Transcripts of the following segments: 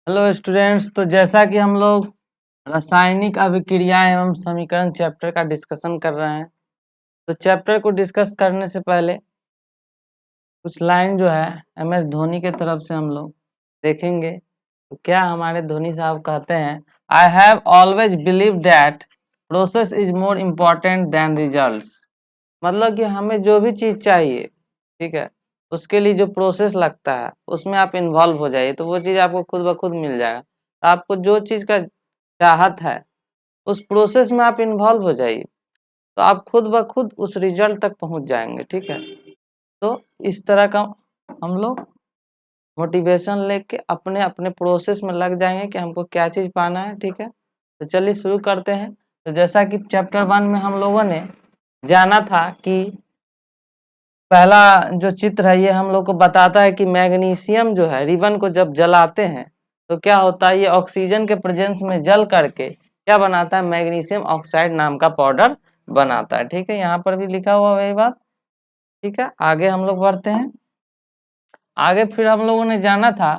Hello students. तो जैसा कि हम लोग रासायनिक अभिक्रिया एवं समीकरण चैप्टर का डिस्कशन कर रहे हैं, तो चैप्टर को डिस्कस करने से पहले कुछ लाइन जो है MS धोनी के तरफ से हम लोग देखेंगे। तो क्या हमारे धोनी साहब कहते हैं, I have always believe that process is more important then results. मतलब कि हमें जो भी चीज़ चाहिए, ठीक है, उसके लिए जो प्रोसेस लगता है उसमें आप इन्वॉल्व हो जाइए, तो वो चीज़ आपको खुद ब खुद मिल जाएगा। तो आपको जो चीज़ का चाहत है उस प्रोसेस में आप इन्वॉल्व हो जाइए, तो आप खुद ब खुद उस रिजल्ट तक पहुंच जाएंगे। ठीक है, तो इस तरह का हम लोग मोटिवेशन लेके अपने अपने प्रोसेस में लग जाएंगे कि हमको क्या चीज़ पाना है। ठीक है, तो चलिए शुरू करते हैं। तो जैसा कि चैप्टर 1 में हम लोगों ने जाना था कि पहला जो चित्र है ये हम लोग को बताता है कि मैग्नीशियम जो है रिबन को जब जलाते हैं तो क्या होता है, ये ऑक्सीजन के प्रेजेंस में जल करके क्या बनाता है, मैग्नीशियम ऑक्साइड नाम का पाउडर बनाता है। ठीक है, यहाँ पर भी लिखा हुआ वही बात। ठीक है, आगे हम लोग बढ़ते हैं। आगे फिर हम लोगों ने जाना था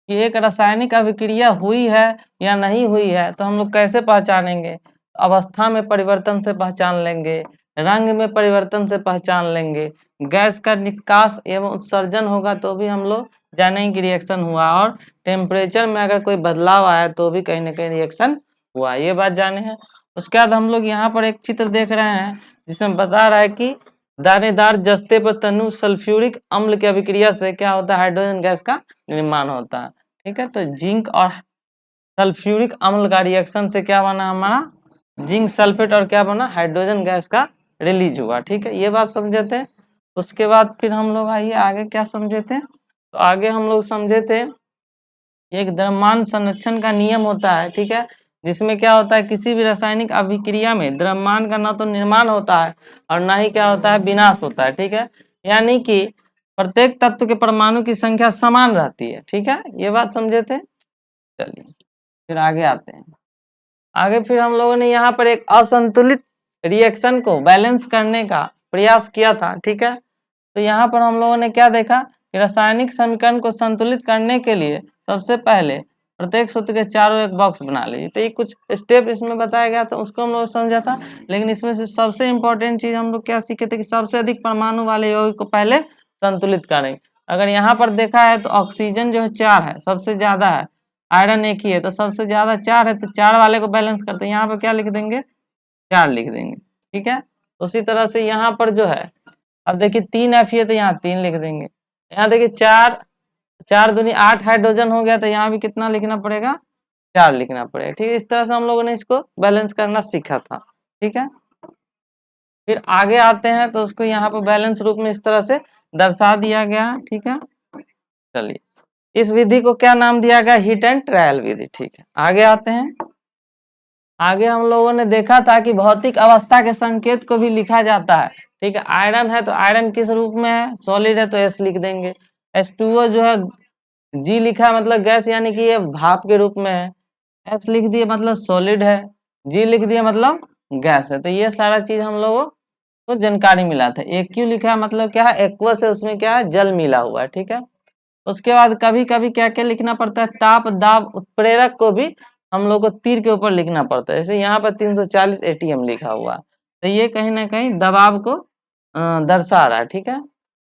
कि एक रासायनिक अभिक्रिया हुई है या नहीं हुई है तो हम लोग कैसे पहचानेंगे। अवस्था में परिवर्तन से पहचान लेंगे, रंग में परिवर्तन से पहचान लेंगे, गैस का निकास एवं उत्सर्जन होगा तो भी हम लोग जानेंगे कि रिएक्शन हुआ, और टेम्परेचर में अगर कोई बदलाव आया तो भी कहीं ना कहीं रिएक्शन हुआ, ये बात जाने हैं। उसके बाद हम लोग यहाँ पर एक चित्र देख रहे हैं जिसमें बता रहा है कि दानेदार जस्ते पर तनु सल्फ्यूरिक अम्ल की अभिक्रिया से क्या होता है, हाइड्रोजन गैस का निर्माण होता है। ठीक है, तो जिंक और सल्फ्यूरिक अम्ल का रिएक्शन से क्या बना हमारा, जिंक सल्फेट, और क्या बना, हाइड्रोजन गैस का रिलीज हुआ। ठीक है, ये बात समझे थे। उसके बाद फिर हम लोग आइए आगे क्या समझे थे। तो आगे हम लोग समझे थे एक द्रव्यमान संरक्षण का नियम होता है। ठीक है, जिसमें क्या होता है, किसी भी रासायनिक अभिक्रिया में द्रव्यमान का ना तो निर्माण होता है और ना ही क्या होता है, विनाश होता है। ठीक है, यानी कि प्रत्येक तत्व के परमाणु की संख्या समान रहती है। ठीक है, ये बात समझे थे। चलिए फिर आगे आते हैं। आगे फिर हम लोगों ने यहाँ पर एक असंतुलित रिएक्शन को बैलेंस करने का प्रयास किया था। ठीक है, तो यहाँ पर हम लोगों ने क्या देखा कि रासायनिक समीकरण को संतुलित करने के लिए सबसे पहले प्रत्येक सूत्र के चारों एक बॉक्स बना लीजिए। तो ये कुछ स्टेप इसमें बताया गया था, उसको हम लोग समझा था। लेकिन इसमें से सबसे इम्पोर्टेंट चीज हम लोग क्या सीखे थे कि सबसे अधिक परमाणु वाले यौगिक को पहले संतुलित करें। अगर यहाँ पर देखा है तो ऑक्सीजन जो है 4 है, सबसे ज्यादा है, आयरन एक ही है, तो सबसे ज्यादा 4 है, तो 4 वाले को बैलेंस करते हैं, यहाँ पर क्या लिख देंगे, 4 लिख देंगे। ठीक है, उसी तरह से यहाँ पर जो है, अब देखिए 3 Fe है तो यहाँ 3 लिख देंगे। यहाँ देखिए 4 4 दूनी 8 हाइड्रोजन हो गया, तो यहाँ भी कितना लिखना पड़ेगा, 4 लिखना पड़ेगा। ठीक है, इस तरह से हम लोगों ने इसको बैलेंस करना सीखा था। ठीक है, फिर आगे आते हैं तो उसको यहाँ पर बैलेंस रूप में इस तरह से दर्शा दिया गया है। ठीक है, चलिए इस विधि को क्या नाम दिया गया, हीट एंड ट्रायल विधि। ठीक है, आगे आते हैं। आगे हम लोगों ने देखा था कि भौतिक अवस्था के संकेत को भी लिखा जाता है। ठीक है, आयरन है तो आयरन किस रूप में है, सॉलिड है तो S लिख देंगे। H2O जो है G लिखा है मतलब गैस, यानी कि ये भाप के रूप में है। S लिख दिए मतलब सॉलिड है, G लिख दिए मतलब गैस है। तो ये सारा चीज हम लोगों को जानकारी मिला था। AQ लिखा है मतलब क्या है, एक्वस है, उसमें क्या है, जल मिला हुआ है। ठीक है, उसके बाद कभी कभी क्या क्या लिखना पड़ता है, ताप दाब उत्प्रेरक को भी हम लोग को तीर के ऊपर लिखना पड़ता है। जैसे यहाँ पर 340 ATM लिखा हुआ है, तो ये कहीं ना कहीं दबाव को दर्शा रहा है। ठीक है,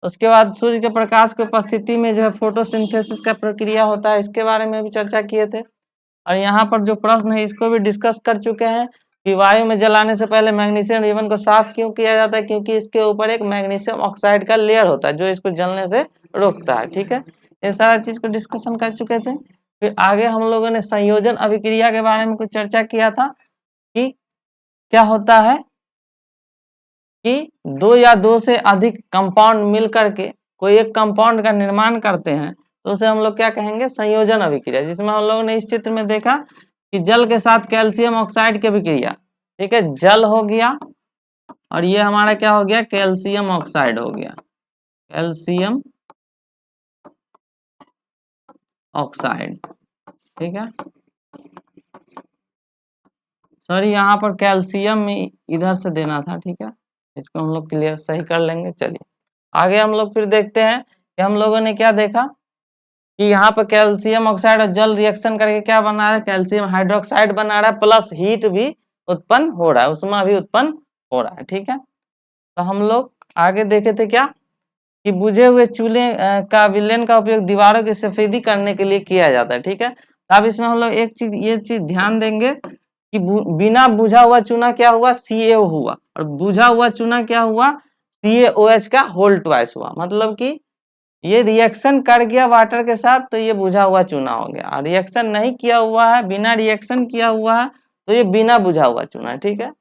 उसके बाद सूर्य के प्रकाश की उपस्थिति में जो है फोटोसिंथेसिस का प्रक्रिया होता है, इसके बारे में भी चर्चा किए थे। और यहाँ पर जो प्रश्न है इसको भी डिस्कस कर चुके हैं कि वायु में जलाने से पहले मैग्नीशियम रिबन को साफ क्यों किया जाता है, क्योंकि इसके ऊपर एक मैग्नीशियम ऑक्साइड का लेयर होता है जो इसको जलने से रोकता है। ठीक है, ये सारा चीज को डिस्कशन कर चुके थे। फिर आगे हम लोगों ने संयोजन अभिक्रिया के बारे में कुछ चर्चा किया था कि क्या होता है कि दो या दो से अधिक कंपाउंड मिल करके कोई एक कंपाउंड का निर्माण करते हैं तो उसे हम लोग क्या कहेंगे, संयोजन अभिक्रिया। जिसमें हम लोगों ने इस चित्र में देखा कि जल के साथ कैल्शियम ऑक्साइड की अभिक्रिया। ठीक है, जल हो गया और ये हमारा क्या हो गया, कैल्शियम ऑक्साइड हो गया, कैल्शियम ऑक्साइड। ठीक है, सॉरी यहाँ पर कैल्शियम में इधर से देना था। ठीक है, इसको हम लोग क्लियर सही कर लेंगे। चलिए आगे हम लोग फिर देखते हैं कि हम लोगों ने क्या देखा कि यहाँ पर कैल्शियम ऑक्साइड और जल रिएक्शन करके क्या बना रहा है, कैल्शियम हाइड्रोक्साइड बना रहा है, प्लस हीट भी उत्पन्न हो रहा है, उष्मा भी उत्पन्न हो रहा है। ठीक है, तो हम लोग आगे देखे थे क्या कि बुझे हुए चूल्हे का विलेन का उपयोग दीवारों की सफेदी करने के लिए किया जाता है। ठीक है, तो अब इसमें हम लोग एक चीज ये चीज ध्यान देंगे कि बिना बुझा हुआ चूना क्या हुआ, CaO हुआ, और बुझा हुआ चूना क्या हुआ, CaOH का होल ट्वाइस हुआ। मतलब कि ये रिएक्शन कर गया वाटर के साथ तो ये बुझा हुआ चूना हो गया, और रिएक्शन नहीं किया हुआ है, बिना रिएक्शन किया हुआ है तो ये बिना बुझा हुआ चूना है। ठीक है,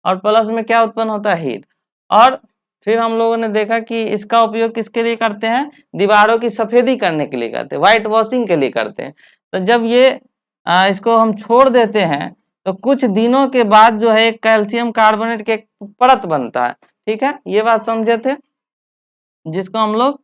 और प्लस में क्या उत्पन्न होता है, हीट। और फिर हम लोगों ने देखा कि इसका उपयोग किसके लिए करते हैं, दीवारों की सफेदी करने के लिए करते हैं, व्हाइट वॉशिंग के लिए करते हैं। तो जब ये इसको हम छोड़ देते हैं तो कुछ दिनों के बाद जो है एक कैल्शियम कार्बोनेट के परत बनता है। ठीक है, ये बात समझे थे, जिसको हम लोग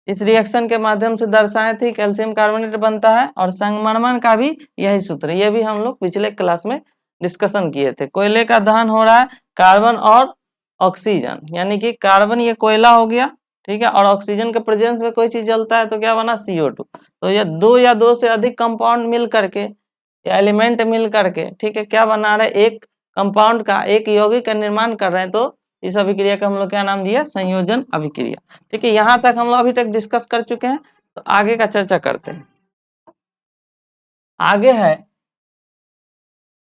इस रिएक्शन के माध्यम से दर्शाए थे, कैल्शियम कार्बोनेट बनता है। और संगमरमर का भी यही सूत्र है, ये भी हम लोग पिछले क्लास में डिस्कशन किए थे। कोयले का दहन हो रहा है, कार्बन और ऑक्सीजन, यानी कि कार्बन ये कोयला हो गया, ठीक है, और ऑक्सीजन के प्रेजेंस में कोई चीज जलता है तो क्या बना, CO2। तो ये दो या दो से अधिक कंपाउंड मिल करके या एलिमेंट मिल करके, ठीक है, क्या बना रहे, एक कंपाउंड का, एक यौगिक का निर्माण कर रहे हैं। तो इस अभिक्रिया का हम लोग क्या नाम दिया, संयोजन अभिक्रिया। ठीक है, यहाँ तक हम लोग अभी तक डिस्कस कर चुके हैं, तो आगे का चर्चा करते हैं। आगे है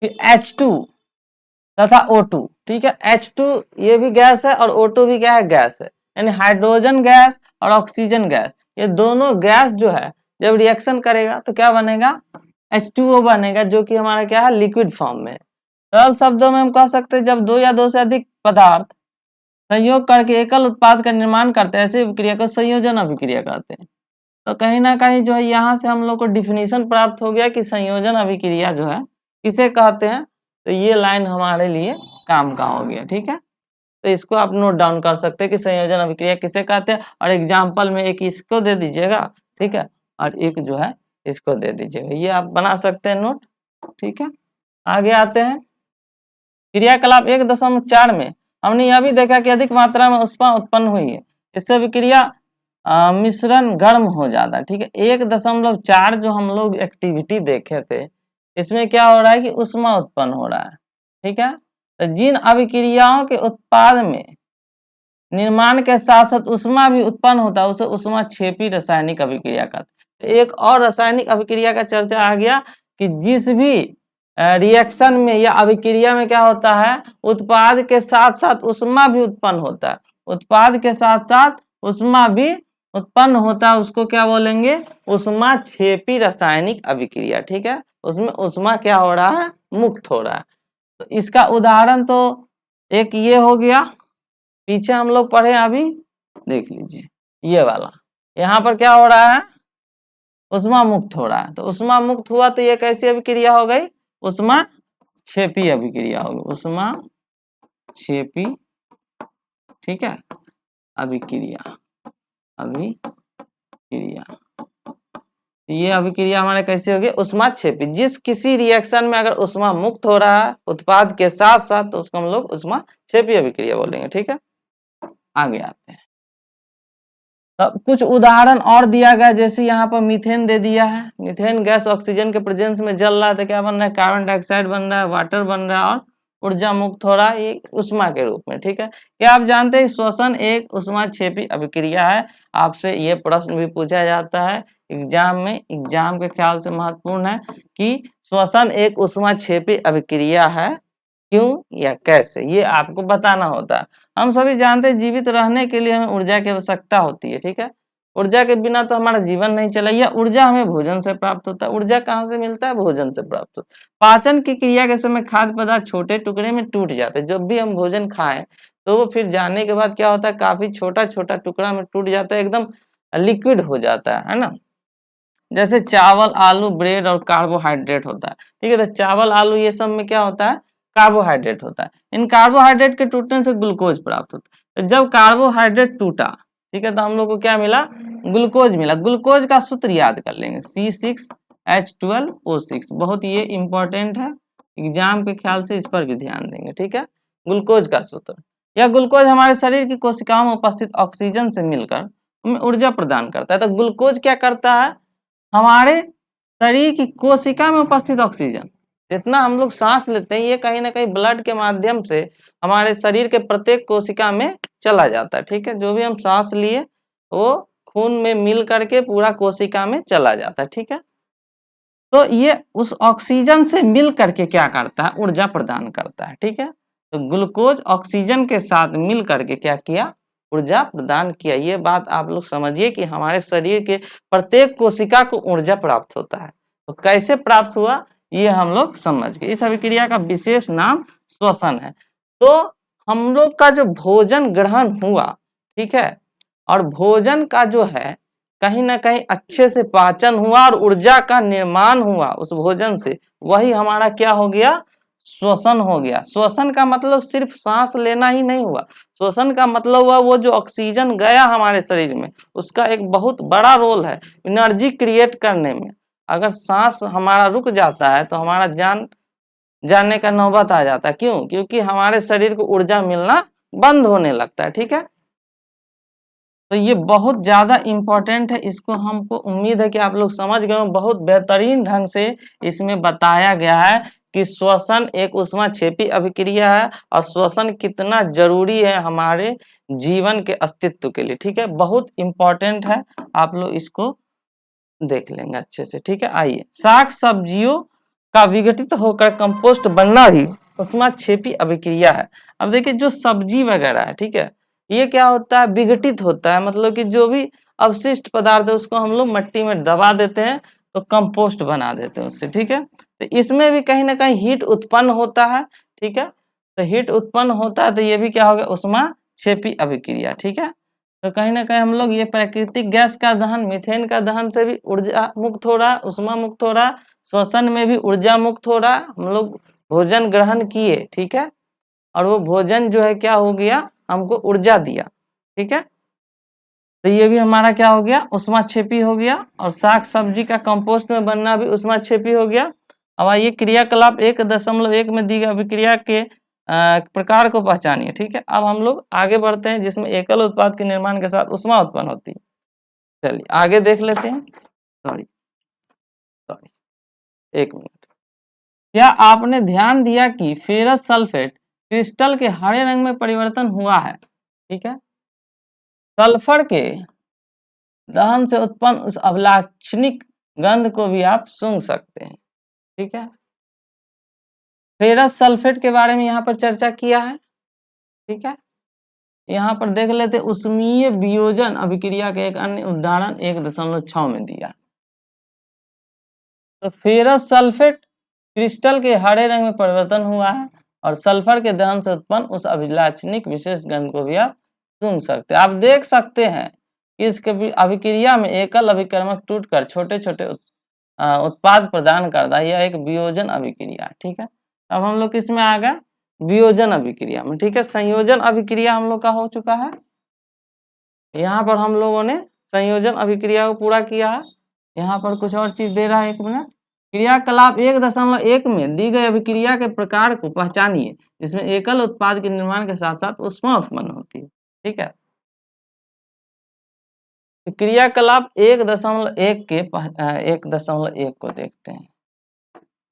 कि H2 तथा O2। ठीक है, H2 ये भी गैस है और O2 भी क्या है, गैस है, यानी हाइड्रोजन गैस और ऑक्सीजन गैस, ये दोनों गैस जो है जब रिएक्शन करेगा तो क्या बनेगा, H2O बनेगा, जो कि हमारा क्या है, लिक्विड फॉर्म में। सरल शब्दों में हम कह सकते हैं जब दो या दो से अधिक पदार्थ संयोग करके एकल उत्पाद का निर्माण करते हैं, ऐसी अभिक्रिया को संयोजन अभिक्रिया कहते हैं। तो कहीं ना कहीं जो है यहाँ से हम लोग को डिफिनीशन प्राप्त हो गया कि संयोजन अभिक्रिया जो है किसे कहते हैं। तो ये लाइन हमारे लिए काम का हो गया। ठीक है, तो इसको आप नोट डाउन कर सकते हैं कि संयोजन अभिक्रिया किसे कहते हैं, और एग्जाम्पल में एक इसको दे दीजिएगा, ठीक है, और एक जो है इसको दे दीजिएगा, ये आप बना सकते हैं नोट। ठीक है, आगे आते हैं। क्रियाकलाप 1.4 में हमने यह भी देखा कि अधिक मात्रा में ऊष्मा उत्पन्न हुई है, इससे अभिक्रिया मिश्रण गर्म हो जाता है। ठीक है, 1.4 जो हम लोग एक्टिविटी देखे थे, इसमें क्या हो रहा है कि ऊष्मा उत्पन्न हो रहा है। ठीक है, तो जिन अभिक्रियाओं के उत्पाद में निर्माण के साथ साथ ऊष्मा भी उत्पन्न होता है उसे ऊष्मा क्षेपी रासायनिक अभिक्रिया कहते हैं। एक और रासायनिक अभिक्रिया का चर्चा आ गया कि जिस भी रिएक्शन में या अभिक्रिया में क्या होता है, उत्पाद के साथ साथ ऊष्मा भी उत्पन्न होता है, उत्पाद के साथ साथ ऊष्मा भी उत्पन्न होता है, उसको क्या बोलेंगे, ऊष्मा क्षेपी रासायनिक अभिक्रिया। ठीक है, उसमें ऊष्मा क्या हो रहा है, मुक्त हो रहा है। तो इसका उदाहरण तो एक ये हो गया, पीछे हम लोग पढ़े अभी, देख लीजिए ये वाला, यहाँ पर क्या हो रहा है, ऊष्मा मुक्त हो रहा है। तो ऊष्मा मुक्त हुआ तो ये कैसी अभिक्रिया हो गई, ऊष्मा क्षेपी अभिक्रिया होगी, ऊष्मा क्षेपी, ठीक है, अभिक्रिया, ये अभिक्रिया हमारे कैसे होगी, ऊष्मा क्षेपी। जिस किसी रिएक्शन में अगर ऊष्मा मुक्त हो रहा है उत्पाद के साथ साथ तो उसको हम लोग ऊष्मा क्षेपी अभिक्रिया बोलेंगे। ठीक है, आगे आते हैं। तब कुछ उदाहरण और दिया गया, जैसे यहाँ पर मीथेन दे दिया है, मीथेन गैस ऑक्सीजन के प्रेजेंस में जल रहा है तो क्या बन रहा है, कार्बन डाइऑक्साइड बन रहा है, वाटर बन रहा है और ऊर्जा मुक्त हो रहा है, ये ऊष्मा के रूप में। ठीक है, क्या आप जानते हैं श्वसन एक ऊष्मा क्षेपी अभिक्रिया है। आपसे ये प्रश्न भी पूछा जाता है एग्जाम में, एग्जाम के ख्याल से महत्वपूर्ण है कि श्वसन एक ऊष्मा क्षेपी अभिक्रिया है, क्यों या कैसे, ये आपको बताना होता है। हम सभी जानते हैं जीवित रहने के लिए हमें ऊर्जा की आवश्यकता होती है। ठीक है, ऊर्जा के बिना तो हमारा जीवन नहीं चला। यह ऊर्जा हमें भोजन से प्राप्त होता है। ऊर्जा कहाँ से मिलता है, भोजन से प्राप्त होता है। पाचन की क्रिया के समय खाद्य पदार्थ छोटे टुकड़े में टूट जाते हैं। जब भी हम भोजन खाएं तो वो फिर जाने के बाद क्या होता है, काफी छोटा छोटा टुकड़ा में टूट जाता है, एकदम लिक्विड हो जाता है ना। जैसे चावल, आलू, ब्रेड और कार्बोहाइड्रेट होता है। ठीक है, तो चावल, आलू ये सब में क्या होता है, कार्बोहाइड्रेट होता है। इन कार्बोहाइड्रेट के टूटने से ग्लूकोज प्राप्त होता है। तो जब कार्बोहाइड्रेट टूटा, ठीक है, तो हम लोग को क्या मिला, ग्लूकोज मिला। ग्लूकोज का सूत्र याद कर लेंगे, C6H12O6। बहुत ये इंपॉर्टेंट है, एग्जाम के ख्याल से इस पर भी ध्यान देंगे। ठीक है, ग्लूकोज का सूत्र, यह ग्लूकोज हमारे शरीर की कोशिकाओं में उपस्थित ऑक्सीजन से मिलकर हमें ऊर्जा प्रदान करता है। तो ग्लूकोज क्या करता है, हमारे शरीर की कोशिका में उपस्थित ऑक्सीजन, जितना हम लोग सांस लेते हैं, ये कहीं ना कहीं ब्लड के माध्यम से हमारे शरीर के प्रत्येक कोशिका में चला जाता है। ठीक है, जो भी हम सांस लिए वो खून में मिल करके पूरा कोशिका में चला जाता है। ठीक है, तो ये उस ऑक्सीजन से मिल करके क्या करता है, ऊर्जा प्रदान करता है। ठीक है, तो ग्लूकोज ऑक्सीजन के साथ मिल करके क्या किया, ऊर्जा प्रदान किया। ये बात आप लोग समझिए कि हमारे शरीर के प्रत्येक कोशिका को ऊर्जा प्राप्त होता है। तो कैसे प्राप्त हुआ ये हम लोग समझ गए। इस अभिक्रिया का विशेष नाम श्वसन है। तो हम लोग का जो भोजन ग्रहण हुआ, ठीक है, और भोजन का जो है कहीं ना कहीं अच्छे से पाचन हुआ और ऊर्जा का निर्माण हुआ उस भोजन से, वही हमारा क्या हो गया, श्वसन हो गया। श्वसन का मतलब सिर्फ सांस लेना ही नहीं हुआ, श्वसन का मतलब हुआ वो जो ऑक्सीजन गया हमारे शरीर में, उसका एक बहुत बड़ा रोल है एनर्जी क्रिएट करने में। अगर सांस हमारा रुक जाता है तो हमारा जान जाने का नौबत आ जाता है। क्यों? क्योंकि हमारे शरीर को ऊर्जा मिलना बंद होने लगता है। ठीक है, तो ये बहुत ज्यादा इम्पोर्टेंट है, इसको हमको उम्मीद है कि आप लोग समझ गए हो। बहुत बेहतरीन ढंग से इसमें बताया गया है कि श्वसन एक ऊष्माक्षेपी अभिक्रिया है और श्वसन कितना जरूरी है हमारे जीवन के अस्तित्व के लिए। ठीक है, बहुत इम्पोर्टेंट है, आप लोग इसको देख लेंगे अच्छे से। ठीक है, आइए, शाक सब्जियों का विघटित होकर कंपोस्ट बनना भी ऊष्माक्षेपी अभिक्रिया है। अब देखिए जो सब्जी वगैरह है, ठीक है, ये क्या होता है, विघटित होता है, मतलब कि जो भी अवशिष्ट पदार्थ है उसको हम लोग मिट्टी में दबा देते हैं तो कंपोस्ट बना देते हैं उससे। ठीक है, तो इसमें भी कहीं ना कहीं हीट उत्पन्न होता है। ठीक है, तो हीट उत्पन्न होता है तो ये भी क्या हो गया, ऊष्माक्षेपी अभिक्रिया। ठीक है, तो कहीं ना कहीं हम लोग ये प्राकृतिक गैस का दहन, मीथेन का दहन से भी ऊर्जा मुक्त हो रहा है, ऊष्मा मुक्त हो रहा है, श्वसन में भी ऊर्जा मुक्त हो रहा है। हम लोग भोजन ग्रहण किए, ठीक है, और वो भोजन जो है क्या हो गया, हमको ऊर्जा दिया। ठीक है, तो ये भी हमारा क्या हो गया, ऊष्माक्षेपी हो गया। और साग सब्जी का कंपोस्ट में बनना भी ऊष्माक्षेपी हो गया। अब आइए क्रियाकलाप 1.1 में दी गई अभिक्रिया के प्रकार को पहचानिए। ठीक है, अब हम लोग आगे बढ़ते हैं जिसमें एकल उत्पाद के निर्माण के साथ ऊष्मा उत्पन्न होती है। चलिए आगे देख लेते हैं। सॉरी एक मिनट, क्या आपने ध्यान दिया कि फेरस सल्फेट क्रिस्टल के हरे रंग में परिवर्तन हुआ है। ठीक है, सल्फर के दहन से उत्पन्न उस अभिलाक्षणिक गंध को भी आप सूंघ सकते हैं। ठीक है, फेरस सल्फेट के बारे में यहाँ पर चर्चा किया है। ठीक है, यहाँ पर देख लेते ऊष्मीय वियोजन अभिक्रिया के एक अन्य उदाहरण 1.6 में दिया। तो फेरस सल्फेट क्रिस्टल के हरे रंग में परिवर्तन हुआ है और सल्फर के दहन से उत्पन्न उस अभिलाक्षणिक विशेष गंध को भी आप सूंघ सकते हैं। आप देख सकते हैं इस अभिक्रिया में एकल अभिकर्मक टूटकर छोटे छोटे उत्पाद प्रदान करता है। यह एक वियोजन अभिक्रिया है। ठीक है, अब हम लोग किसमें आ गए, वियोजन अभिक्रिया में। ठीक है, संयोजन अभिक्रिया हम लोग का हो चुका है। यहाँ पर हम लोगों ने संयोजन अभिक्रिया को पूरा किया है। यहाँ पर कुछ और चीज दे रहा है, एक मिनट। क्रियाकलाप 1.1 में दी गई अभिक्रिया के प्रकार को पहचानिए जिसमें एकल उत्पाद के निर्माण के साथ साथ ऊष्मा उत्पन्न होती है। ठीक है, क्रियाकलाप 1.1 के 1.1 को देखते हैं।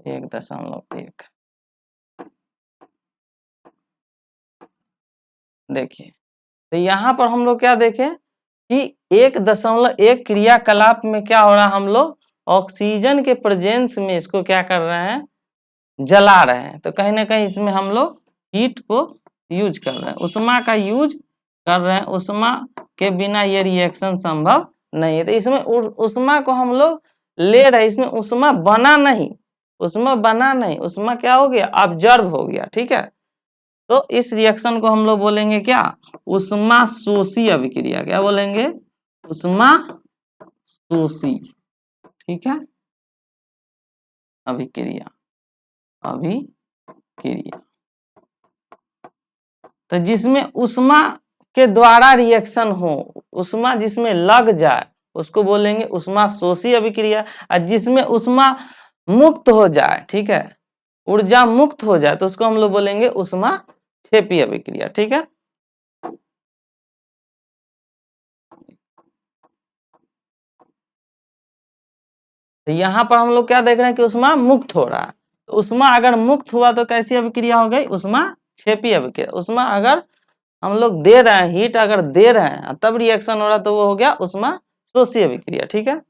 1.1 देखिए, तो यहाँ पर हम लोग क्या देखें कि 1.1 क्रियाकलाप में क्या हो रहा है, हम लोग ऑक्सीजन के प्रेजेंस में इसको क्या कर रहे हैं, जला रहे हैं। तो कहीं ना कहीं इसमें हम लोग हीट को यूज कर रहे हैं, उष्मा का यूज कर रहे हैं। उष्मा के बिना ये रिएक्शन संभव नहीं है। तो इसमें उष्मा को हम लोग ले रहे हैं, इसमें उष्मा बना नहीं, उष्मा क्या हो गया, ऑब्जर्व हो गया। ठीक है, तो इस रिएक्शन को हम लोग बोलेंगे क्या, उष्मा शोषी अभिक्रिया। क्या बोलेंगे, उष्मा शोषी। ठीक है, अभिक्रिया तो जिसमें उष्मा के द्वारा रिएक्शन हो, उष्मा जिसमें लग जाए उसको बोलेंगे उष्मा शोषी अभिक्रिया। और जिसमें उष्मा मुक्त हो जाए, ठीक है, ऊर्जा मुक्त हो जाए, तो उसको हम लोग बोलेंगे उष्मा क्षेपी अभिक्रिया। ठीक है, तो यहाँ पर हम लोग क्या देख रहे हैं कि उष्मा मुक्त हो रहा है। तो उष्मा अगर मुक्त हुआ तो कैसी अभिक्रिया हो गई? उष्मा क्षेपी अभिक्रिया। उष्मा अगर हम लोग दे रहे हैं, हीट अगर दे रहे हैं तब रिएक्शन हो रहा है तो वो हो गया उष्मा शोषी अभिक्रिया। ठीक है,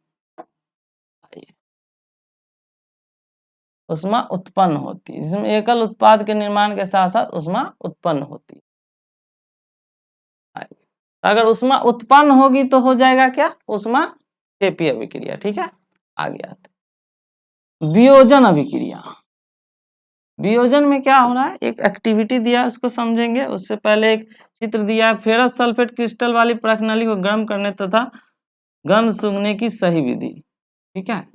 उष्मा उत्पन्न होती है, जिसमें एकल उत्पाद के निर्माण के साथ साथ उष्मा उत्पन्न होती है। अगर उष्मा उत्पन्न होगी तो हो जाएगा क्या? उष्मा क्षेपी अभिक्रिया। ठीक है, आगे आते वियोजन अभिक्रिया। वियोजन में क्या हो रहा है? एक एक्टिविटी दिया है, उसको समझेंगे। उससे पहले एक चित्र दिया है, फेरस सल्फेट क्रिस्टल वाली प्रखनली को गर्म करने तथा गंध सूंघने की सही विधि। ठीक है,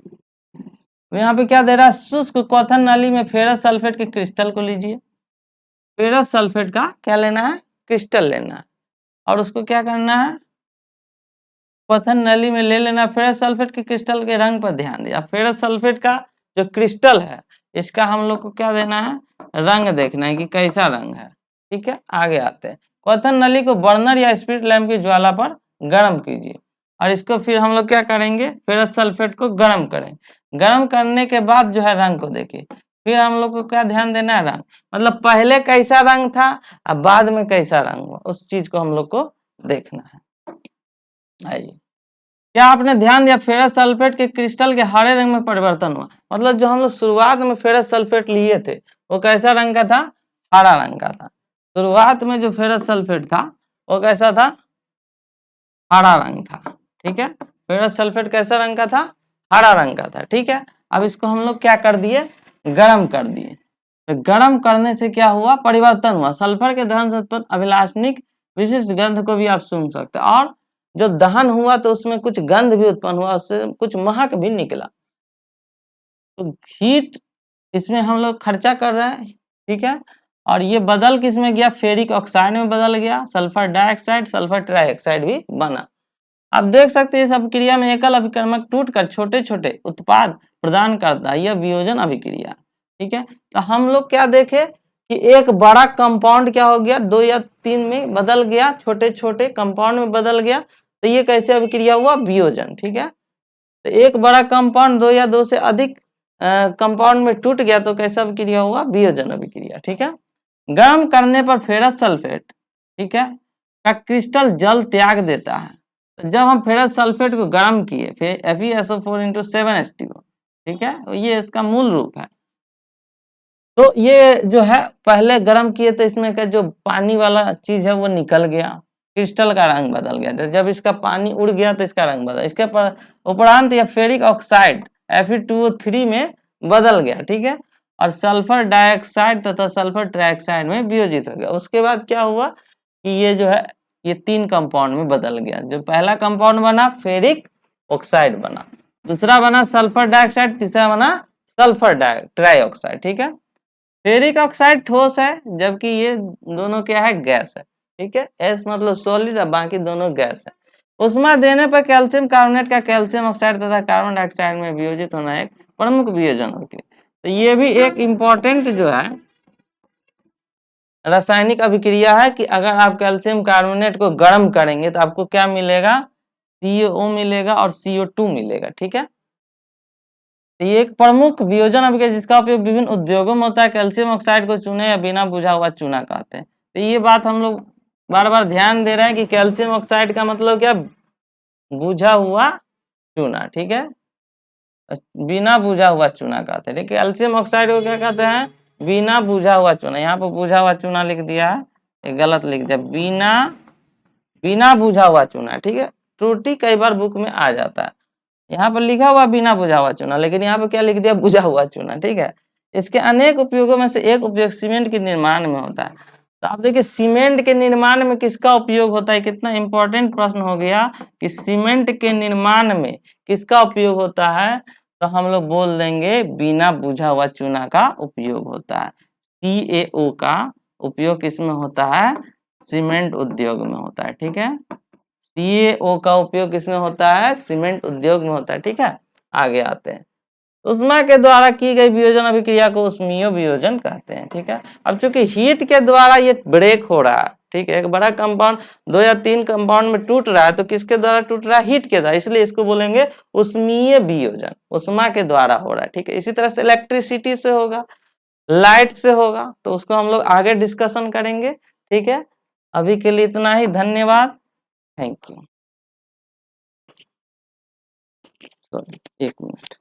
यहाँ पे क्या दे रहा है? शुष्क क्वथन नली में फेरस सल्फेट के क्रिस्टल को लीजिए। फेरस सल्फेट का क्या लेना है? क्रिस्टल लेना है, और उसको क्या करना है? क्वथन नली में ले लेना। फेरस सल्फेट के क्रिस्टल के रंग पर ध्यान दिया। फेरस सल्फेट का जो क्रिस्टल है इसका हम लोग को क्या देना है? रंग देखना है कि कैसा रंग है। ठीक है, आगे आते हैं। क्वथन नली को बर्नर या स्पिरिट लैंप की ज्वाला पर गर्म कीजिए, और इसको फिर हम लोग क्या करेंगे? फेरस सल्फेट को गर्म करें। गर्म करने के बाद जो है रंग को देखिए। फिर हम लोग को क्या ध्यान देना है? रंग, मतलब पहले कैसा रंग था अब बाद में कैसा रंग हुआ, उस चीज को हम लोग को देखना है। आइए, क्या आपने ध्यान दिया? फेरस सल्फेट के क्रिस्टल के हरे रंग में परिवर्तन हुआ। मतलब जो हम लोग शुरुआत में फेरस सल्फेट लिए थे वो कैसा रंग का था? हरा रंग का था। शुरुआत में जो फेरस सल्फेट था वो कैसा था? हरा रंग था। ठीक है, फेरस सल्फेट कैसा रंग का था? हरा रंग का था। ठीक है, अब इसको हम लोग क्या कर दिए? गर्म कर दिए। तो गर्म करने से क्या हुआ? परिवर्तन हुआ। सल्फर के दहन से उत्पन्न अभिलाषणिक विशिष्ट गंध को भी आप सूंघ सकते हैं, और जो दहन हुआ तो उसमें कुछ गंध भी उत्पन्न हुआ, उससे कुछ महक भी निकला। तो हीट इसमें हम लोग खर्चा कर रहे हैं। ठीक है, और ये बदल किस में गया? फेरिक ऑक्साइड में बदल गया। सल्फर डाइऑक्साइड, सल्फर ट्राइऑक्साइड भी बना। आप देख सकते हैं इस अभिक्रिया में एकल अभिकर्मक टूटकर छोटे छोटे उत्पाद प्रदान करता है, यह वियोजन अभिक्रिया। ठीक है, तो हम लोग क्या देखे कि एक बड़ा कंपाउंड क्या हो गया? 2 या 3 में बदल गया, छोटे छोटे कंपाउंड में बदल गया। तो ये कैसे अभिक्रिया हुआ? वियोजन। ठीक है, तो एक बड़ा कंपाउंड 2 या 2 से अधिक कंपाउंड में टूट गया तो कैसा अभिक्रिया हुआ? वियोजन अभिक्रिया। ठीक है, गर्म करने पर फेरस सल्फेट, ठीक है, का क्रिस्टल जल त्याग देता है। तो जब हम फेरस सल्फेट को गर्म किए, फिर FeSO4 × 7H2O, ठीक है, ये इसका मूल रूप है। तो ये जो है पहले गर्म किए तो इसमें का जो पानी वाला चीज है वो निकल गया, क्रिस्टल का रंग बदल गया। जब इसका पानी उड़ गया तो इसका रंग बदल। इसके उपरांत यह फेरिक ऑक्साइड Fe2O3 में बदल गया। ठीक है, और सल्फर डाइऑक्साइड तथा सल्फर ट्राइऑक्साइड में वियोजित हो गया। उसके बाद क्या हुआ कि ये जो है ये 3 कंपाउंड में बदल गया। जो पहला कंपाउंड बना फेरिक ऑक्साइड बना, दूसरा बना सल्फर डाइऑक्साइड, तीसरा बना सल्फर ट्राइऑक्साइड। ठीक है, फेरिक ऑक्साइड ठोस है जबकि ये दोनों क्या है? गैस है। ठीक है, एस मतलब सॉलिड और बाकी दोनों गैस है। उष्मा देने पर कैल्शियम कार्बोनेट का कैल्शियम ऑक्साइड तथा कार्बन डाइऑक्साइड में वियोजित होना एक प्रमुख वियोजन अभिक्रिया। तो ये भी एक इम्पोर्टेंट जो है रासायनिक अभिक्रिया है कि अगर आप कैल्शियम कार्बोनेट को गर्म करेंगे तो आपको क्या मिलेगा? CO मिलेगा और CO2 मिलेगा। ठीक है, ये एक प्रमुख वियोजन अभिक्रिया जिसका उपयोग विभिन्न उद्योगों में होता है। कैल्शियम ऑक्साइड को चूने या बिना बुझा हुआ चूना कहते हैं। तो ये बात हम लोग बार बार ध्यान दे रहे हैं कि कैल्शियम ऑक्साइड का मतलब क्या? बुझा हुआ चूना। ठीक है, बिना बुझा हुआ चूना कहते हैं। ठीक है, कैल्शियम ऑक्साइड को क्या कहते हैं? बिना बुझा हुआ चूना। यहाँ पर बुझा हुआ चूना लिख दिया है, ये गलत लिख दिया, बिना बुझा हुआ चूना। ठीक है, त्रुटि कई बार बुक में आ जाता है। यहाँ पर लिखा हुआ बिना बुझा हुआ चूना, लेकिन यहाँ पर क्या लिख दिया? बुझा हुआ चूना। ठीक है, इसके अनेक उपयोगों में से एक उपयोग सीमेंट के निर्माण में होता है। तो आप देखिए सीमेंट के निर्माण में किसका उपयोग होता है? कितना इंपॉर्टेंट प्रश्न हो गया कि सीमेंट के निर्माण में किसका उपयोग होता है? तो हम लोग बोल देंगे बिना बुझा हुआ चूना का उपयोग होता है। CaO का उपयोग किसमें होता है? सीमेंट उद्योग में होता है। ठीक है, CaO का उपयोग किसमें होता है? सीमेंट उद्योग में होता है। ठीक है, आगे आते हैं। उष्मा के द्वारा की गई वियोजन अभिक्रिया को उष्मीय वियोजन कहते हैं। ठीक है, अब चूंकि हीट के द्वारा ये ब्रेक हो रहा है ठीक है, एक बड़ा कंपाउंड 2 या 3 कंपाउंड में टूट रहा है तो किसके द्वारा टूट रहा है? हीट के द्वारा, इसलिए इसको बोलेंगे उष्मीय वियोजन, उष्मा के द्वारा हो रहा है। ठीक है, इसी तरह से इलेक्ट्रिसिटी से होगा, लाइट से होगा, तो उसको हम लोग आगे डिस्कशन करेंगे। ठीक है, अभी के लिए इतना ही, धन्यवाद, थैंक यू। 1 मिनट।